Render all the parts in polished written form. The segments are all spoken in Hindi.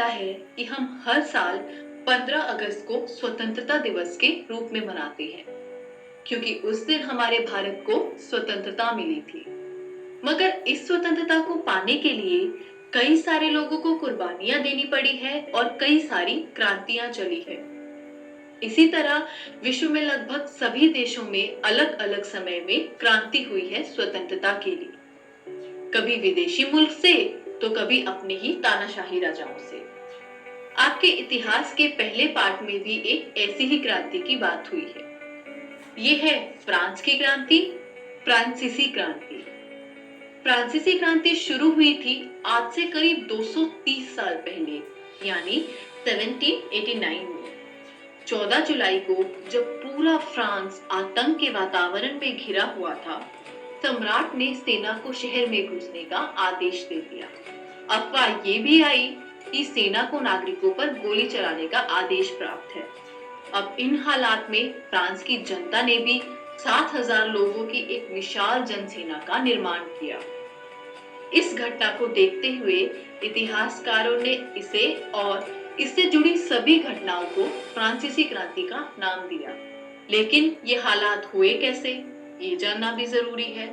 पता है कि हम हर साल 15 अगस्त को स्वतंत्रता दिवस के रूप में मनाते हैं, क्योंकि उस दिन हमारे भारत को स्वतंत्रता मिली थी। मगर इस स्वतंत्रता को पाने के लिए कई सारे लोगों को कुर्बानियां देनी पड़ी है और कई सारी क्रांतियां चली है। इसी तरह विश्व में लगभग सभी देशों में अलग अलग समय में क्रांति हुई है स्वतंत्रता के लिए, कभी विदेशी मुल्क से तो कभी अपने ही तानाशाही राजाओं से। आपके इतिहास के पहले पार्ट में भी एक ऐसी ही क्रांति की बात हुई है। ये है फ्रांस की क्रांति, फ्रांसीसी क्रांति। फ्रांसीसी क्रांति शुरू हुई थी आज से करीब 230 साल पहले, यानी 1789 में। 14 जुलाई को जब पूरा फ्रांस आतंक के वातावरण में घिरा हुआ था, सम्राट ने सेना को शहर में घुसने का आदेश दे दिया। अफवाह ये भी आई कि सेना को नागरिकों पर गोली चलाने का आदेश प्राप्त है। अब इन हालात में फ्रांस की जनता ने भी 7,000 लोगों की एक विशाल जनसेना का निर्माण किया। इस घटना को देखते हुए इतिहासकारों ने इसे और इससे जुड़ी सभी घटनाओं को फ्रांसीसी क्रांति का नाम दिया। लेकिन ये हालात हुए कैसे, ये जानना भी जरूरी है।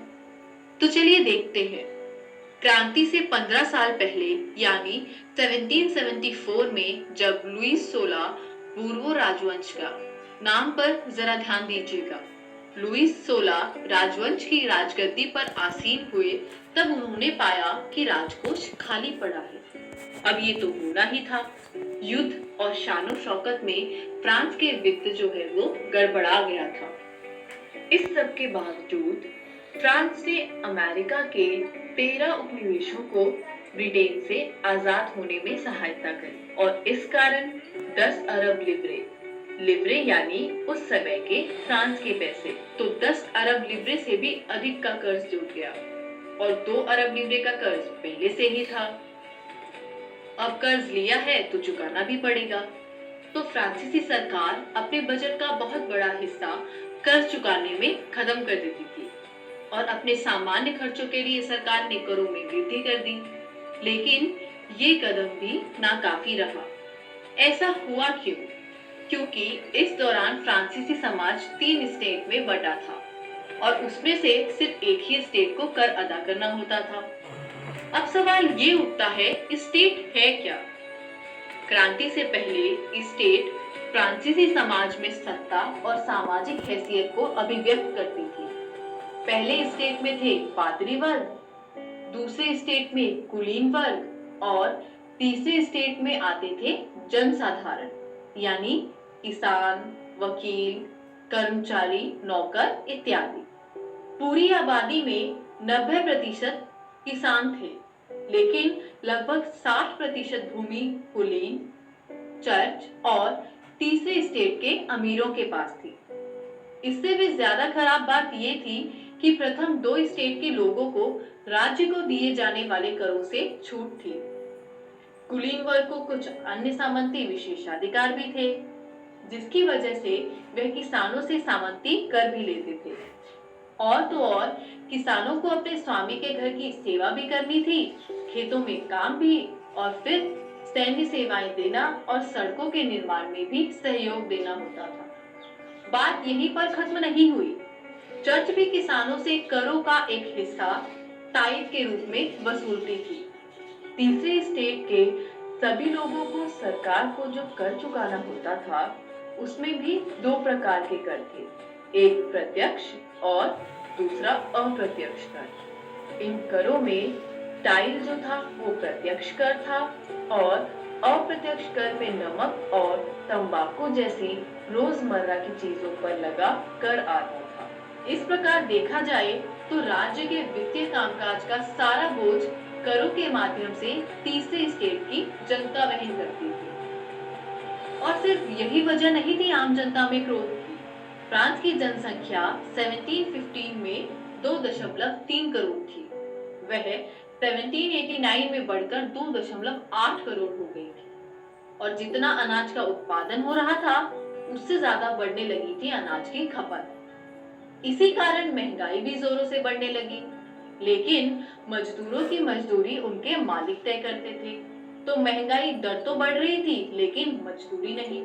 तो चलिए देखते हैं। क्रांति से 15 साल पहले यानी 1774 में जब लुईस 16 बूर्बो राजवंश का, नाम पर जरा ध्यान दीजिएगा, लुईस 16 राजवंश की राजगद्दी पर आसीन हुए, तब उन्होंने पाया कि राजकोष खाली पड़ा है। अब ये तो होना ही था। युद्ध और शानो शौकत में फ्रांस के वित्त जो है वो गड़बड़ा गया था। इस सब के बावजूद फ्रांस ने अमेरिका के 13 उपनिवेशों को ब्रिटेन से आजाद होने में सहायता करी और इस कारण 10 अरब लिवरे यानी उस समय के फ्रांस के पैसे, तो 10 अरब लिवरे से भी अधिक का कर्ज जुट गया और 2 अरब लिवरे का कर्ज पहले से ही था। अब कर्ज लिया है तो चुकाना भी पड़ेगा। तो फ्रांसीसी सरकार अपने बजट का बहुत बड़ा हिस्सा कर्ज चुकाने में खत्म कर देती थी और अपने सामान्य खर्चों के लिए सरकार ने करों में वृद्धि कर दी। लेकिन ये कदम भी नाकाफी रहा। ऐसा हुआ क्यों? क्योंकि इस दौरान फ्रांसीसी समाज 3 स्टेट में बटा था और उसमें से सिर्फ एक ही स्टेट को कर अदा करना होता था। अब सवाल ये उठता है, स्टेट है क्या? क्रांति से पहले स्टेट फ्रांसीसी समाज में सत्ता और सामाजिक हैसियत को अभिव्यक्त करती थी। पहले स्टेट में थे पादरी वर्ग, दूसरे स्टेट में कुलीन वर्ग और तीसरे स्टेट में आते थे जनसाधारण, यानी किसान, वकील, कर्मचारी, नौकर इत्यादि। पूरी आबादी में 90% किसान थे, लेकिन लगभग 60% भूमि कुलीन, चर्च और तीसरे स्टेट के अमीरों के पास थी। इससे भी ज्यादा खराब बात ये थी कि प्रथम 2 स्टेट के लोगों को राज्य को दिए जाने वाले करों से छूट थी। कुलीन वर्ग को कुछ अन्य सामंती विशेषाधिकार भी थे, जिसकी वजह से वह किसानों से सामंती कर भी लेते थे। और तो और किसानों को अपने स्वामी के घर की सेवा भी करनी थी, खेतों में काम भी, और फिर सैन्य सेवाएं देना और सड़कों के निर्माण में भी सहयोग देना होता था। बात यहीं पर खत्म नहीं हुई। चर्च भी किसानों से करों का एक हिस्सा ताइद के रूप में वसूलती थी। तीसरे स्टेट के सभी लोगों को सरकार को जो कर चुकाना होता था, उसमें भी 2 प्रकार के कर थे, एक प्रत्यक्ष और दूसरा अप्रत्यक्ष कर। इन करों में टाइल जो था वो प्रत्यक्ष कर था और अप्रत्यक्ष कर में नमक और तंबाकू जैसी रोजमर्रा की चीजों पर लगा कर आता था। इस प्रकार देखा जाए तो राज्य के वित्तीय कामकाज का सारा बोझ करों के माध्यम से तीसरे स्टेट की जनता वहन करती थी। और सिर्फ यही वजह नहीं थी आम जनता में क्रोध की। फ्रांस की जनसंख्या 1715 में 2.3 करोड़ थी। वह 1789 में बढ़कर 2.8 करोड़ हो गई थी और जितना अनाज का उत्पादन हो रहा था, उससे ज्यादा बढ़ने लगी थी अनाज की खपत। इसी कारण महंगाई भी जोरों से बढ़ने लगी। लेकिन मजदूरों की मजदूरी उनके मालिक तय करते थे, तो महंगाई दर तो बढ़ रही थी लेकिन मजदूरी नहीं।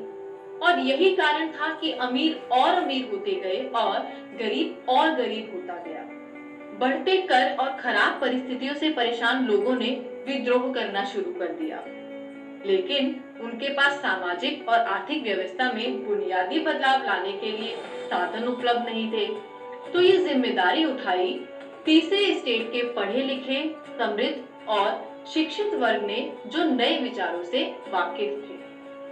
और यही कारण था कि अमीर और अमीर होते गए और गरीब होता गया। बढ़ते कर और खराब परिस्थितियों से परेशान लोगों ने विद्रोह करना शुरू कर दिया, लेकिन उनके पास सामाजिक और आर्थिक व्यवस्था में बुनियादी बदलाव लाने के लिए साधन उपलब्ध नहीं थे। तो ये जिम्मेदारी उठाई तीसरे स्टेट के पढ़े लिखे, समृद्ध और शिक्षित वर्ग ने, जो नए विचारों से वाकिफ थे।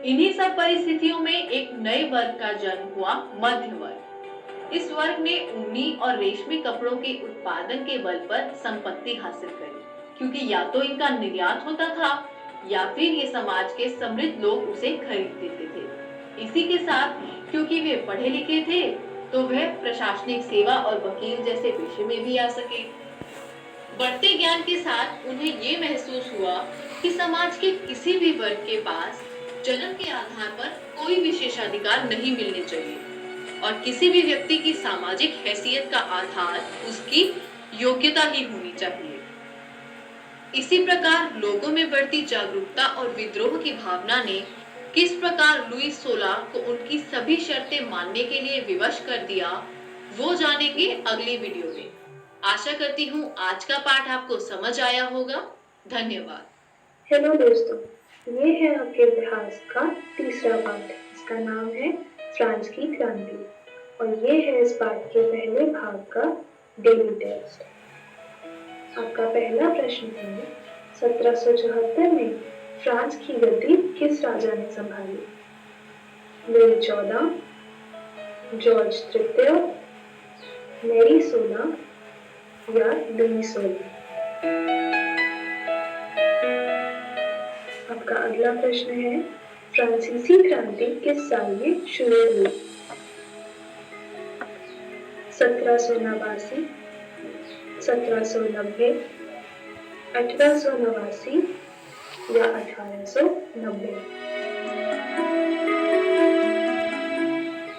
इन्हीं सब परिस्थितियों में एक नए वर्ग का जन्म हुआ, मध्य वर्ग। इस वर्ग ने ऊनी और रेशमी कपड़ों के उत्पादन के बल पर संपत्ति हासिल करी, क्योंकि या तो इनका निर्यात होता था या फिर ये समाज के समृद्ध लोग उसे खरीद देते थे। इसी के साथ क्योंकि वे पढ़े लिखे थे तो वह प्रशासनिक सेवा और वकील जैसे पेशे में भी आ सके। बढ़ते ज्ञान के साथ उन्हें ये महसूस हुआ कि समाज के किसी भी वर्ग के पास जन्म के आधार पर कोई विशेषाधिकार नहीं मिलने चाहिए और किसी भी व्यक्ति की सामाजिक हैसियत का आधार उसकी योग्यता ही होनी चाहिए। इसी प्रकार लोगों में बढ़ती जागरूकता और विद्रोह की भावना ने किस प्रकार लुईस 16 को उनकी सभी शर्तें मानने के लिए विवश कर दिया, वो जानेंगे अगली वीडियो में। आशा करती हूँ आज का पाठ आपको समझ आया होगा। धन्यवाद। हेलो दोस्तों, ये है आपके इतिहास का तीसरा पाठ। इसका नाम है फ्रांस की क्रांति और ये है इस पाठ के पहले भाग का डेली टेस्ट। आपका पहला प्रश्न है, 1774 में फ्रांस की गद्दी किस राजा ने संभाली? लुई 14, जॉर्ज तृतीय, मैरी 16 या लुई 16? आपका अगला प्रश्न है, फ्रांसीसी क्रांति किस साल में शुरू हुई? 1789, 1790, 1889 या 1890?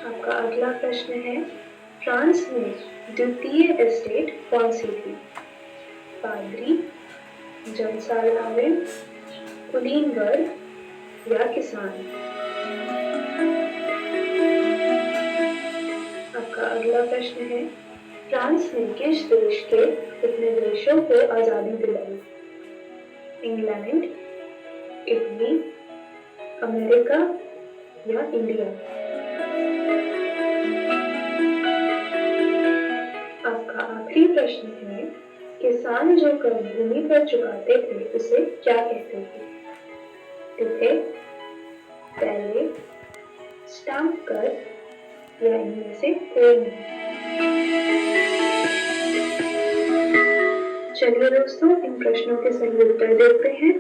आपका अगला प्रश्न है, फ्रांस में द्वितीय एस्टेट कौन सी थी? पादरी, जनसाधारण, कुलीन वर्ग या किसान? आपका अगला प्रश्न है, फ्रांस ने किस देश के कितने देशों को आजादी दिलाई? इंग्लैंड, इटली, अमेरिका या इंडिया? आपका आखिरी प्रश्न है, किसान जो कर भूमि पर चुकाते थे उसे क्या कहते थे? टिथे, पहले, स्टाम्प कर या इनमें से कोई नहीं? चलिए दोस्तों, इन प्रश्नों के सही उत्तर देखते हैं।